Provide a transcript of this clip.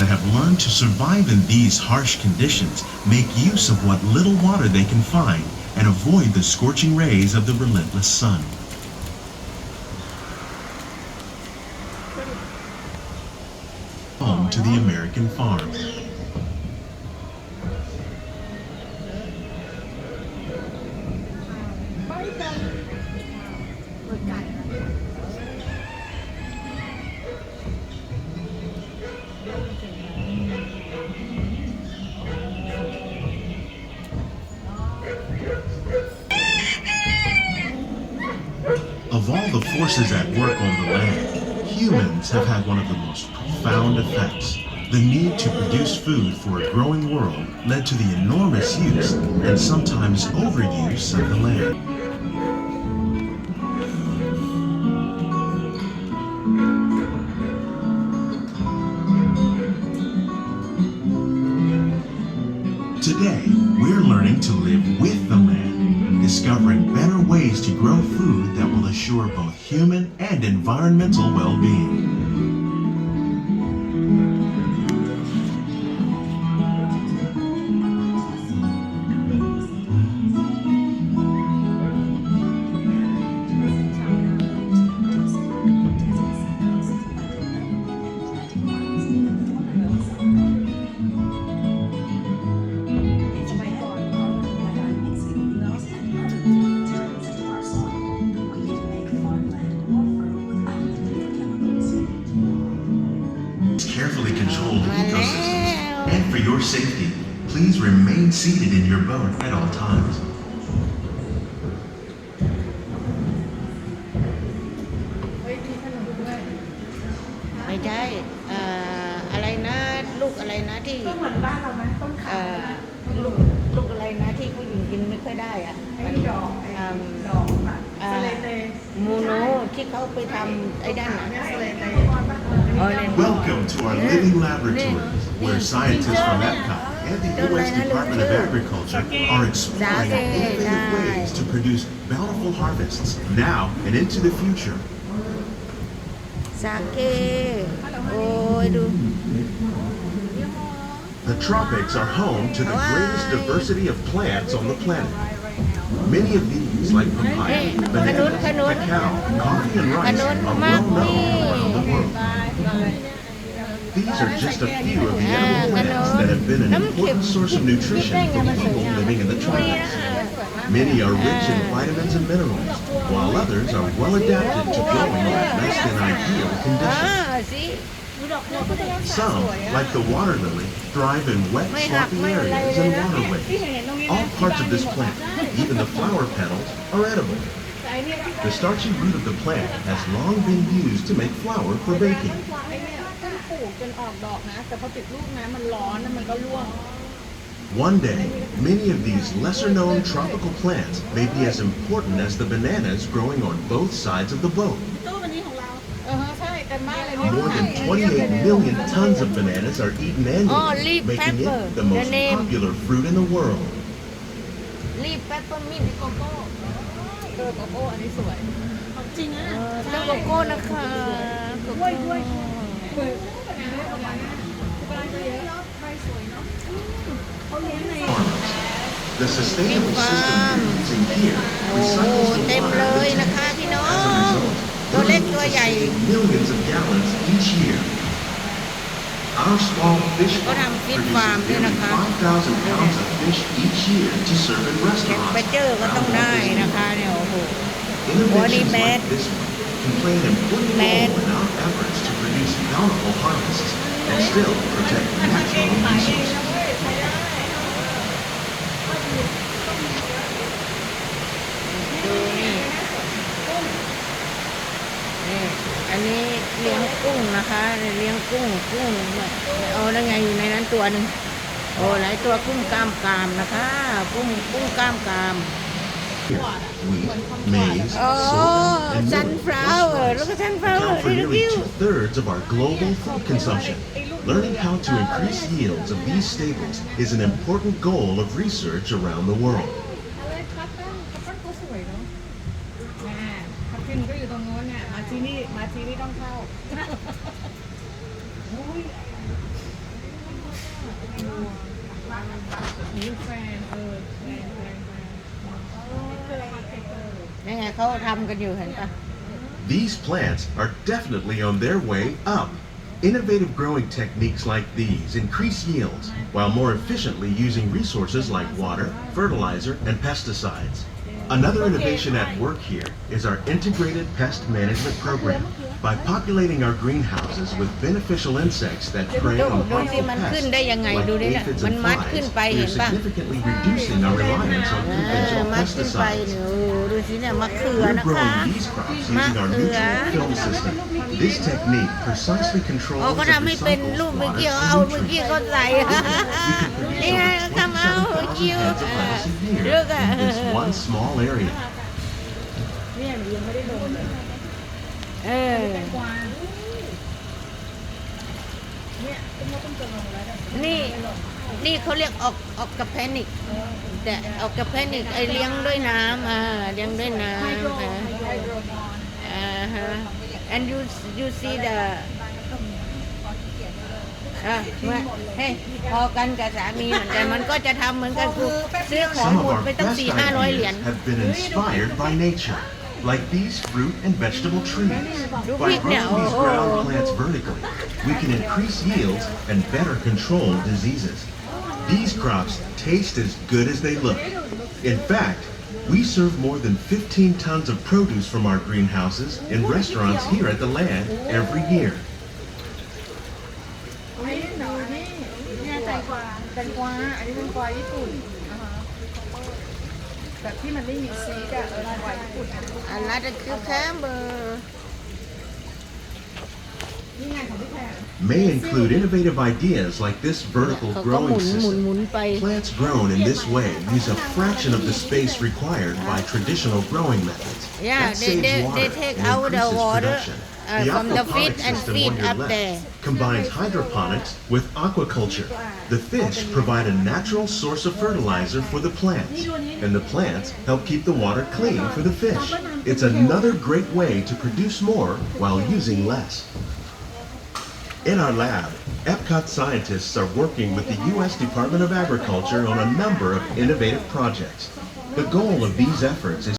that have learned to survive in these harsh conditions make use of what little water they can find and avoid the scorching rays of the relentless sun. Home to the American farm. Of all the forces at work on the land, humans have had one of the most profound effects. The need to produce food for a growing world led to the enormous use and sometimes overuse of the land. Today, we're learning to live with the land, discovering better ways to grow food that will assure both human and environmental well-being. Carefully control the ecosystems, and for your safety, please remain seated in your boat at all times. ไม่ใช่อะไรนะลูกอะไรนะที่ก็เหมือนบ้านเราไหมต้นขาลูกอะไรนะที่ผู้หญิงกินไม่ค่อยได้อ่ะไอ้ดอกอะสเลเต มูโนที่เขาไปทำไอ้ด้านน่ะ เนี่ยสเลเต Welcome to our living laboratories, where scientists from Epcot and the U.S. Department of Agriculture are exploring innovative ways to produce bountiful harvests now and into the future. สาเกโอ้ยดู The tropics are home to the greatest diversity of plants on the planet. Many of these, like papaya, bananas, cacao, coffee, and rice, are well known around the world. These are just a few of the edible plants that have been an important source of nutrition for people living in the tropics. Many are rich in vitamins and minerals, while others are well adapted to growing in less than ideal conditions. Some, like the water lily, thrive in wet, swampy areas and waterways. All parts of this plant, even the flower petals, are edible. The starchy root of the plant has long been used to make flour for baking. One day, many of these lesser-known tropical plants may be as important as the bananas growing on both sides of the boat. More than 28 million tons of bananas are eaten annually, making it the most popular fruit in the world. รีบแปปเปอร์มินต์โกโก้โกโก้อันนี้สวยจริงอ่ะต้องโกโก้นะคะด้วยThe sustainable system using here โอ้เต็มเลยนะคะพี่น้องตัวเล็กตัวใหญ่ millions of gallons each year. Our small fish farm produces nearly 5,000 pounds of fish each year to serve in ไป restaurants. เจอก็ต้องได้นะคะเนี่ยโอ้โห Innovations like this one can play an important role in our efforts to produce bountiful harvests and still protect natural resources. ดูนี่อันนี้เลี้ยงกุ้งนะคะเลี้ยงกุ้งเอาได้ไงอยู่ในนั้นตัวหนึ่งโอ้หลายตัวกุ้งกล้ามกรามนะคะกุ้งกล้ามกราม Wheat, maize, sorghum, and sunflower. millet Look at rice sunflower. account for Look at nearly you. 2/3 of our global food consumption. Learning how to increase yields of these staples is an important goal of research around the world. คัพเปิ้ลก็สวยเนาะคัพเปิ้ลก็อยู่ตรงโน้นเนี่ยมาที่นี่ต้องเข้า นี่แฟนแฟน ยังไงเขาทำกันอยู่เห็นปะ These plants are definitely on their way up. Innovative growing techniques like these increase yields while more efficiently using resources like water, fertilizer, and pesticides. Another innovation at work here is our integrated pest management program. By populating our greenhouses with beneficial insects that prey ดู on ดูสิ harmful มันขึ้นได้ pests ยังไง like ดูดิน่ะ aphids มัน and มัดขึ้น flies, ไป we เห็ are นปะ significantly reducing our reliance on conventional มัดขึ้นไป pesticides. เนี่ยโอ้ดูสิเนี่ยมะเขือ We're นะคะ growing these crops มะ using our เขือ nutrient film system. This technique precisely อ๋อ controls เขา and ทำให้เป็น recycles รูปเมื่อ water กี้ and เอาเมื่อกี้ nutrients. ก็ใส่ We can produce นี่ไง over ทำเอาคิว 27,000 tons of lettuce a year เลือกอ่ะ in this one small area. เนี่ยหนูยังไม่ได้ลงเลย เออ กวางเนี่ยต้องจะลงแล้ว นี่เขาเรียกออกกับแพนิกแต่ออกกับแพนิกไอเลี้ยงด้วยน้ำเลี้ยงด้วยน้ำไฮโดรบอล ฮะ and you see the เมื่อเฮ้ยพอกันกับสามีเหมือนกันมันก็จะทำเหมือนกันคือซื้อของ Some หม of ด our ไปตั้ง best 400-500 เหรียญ ideas have been inspired by nature, like these fruit and vegetable trees. Do By we growing know? these ground plants vertically, we can increase yields and better control diseases. These crops taste as good as they look. In fact, we serve more than 15 tons of produce from our greenhouses in restaurants here at the land every year. นี่หนูนี่เนี่ยแตงกวาอันนี้เป็นกวาญี่ปุ่นแบบที่มันไม่มีซีดอะแตงกวาญี่ปุ่น อันละจะคือแคมเบอร์ นี่ไงของพี่แพร May include innovative ideas like this vertical เขาก็หมุ growing นหมุน system. หมุนไป Plants grown in this way use a fraction of the space required by traditional growing methods. Yeah, That saves they water take and out the increases water production. from the fish aquaponics and system feed on your up left there. combines hydroponics with aquaculture. The fish provide a natural source of fertilizer for the plants, and the plants help keep the water clean for the fish. It's another great way to produce more while using less. In our lab, Epcot scientists are working with the U.S. Department of Agriculture on a number of innovative projects. The goal of these efforts is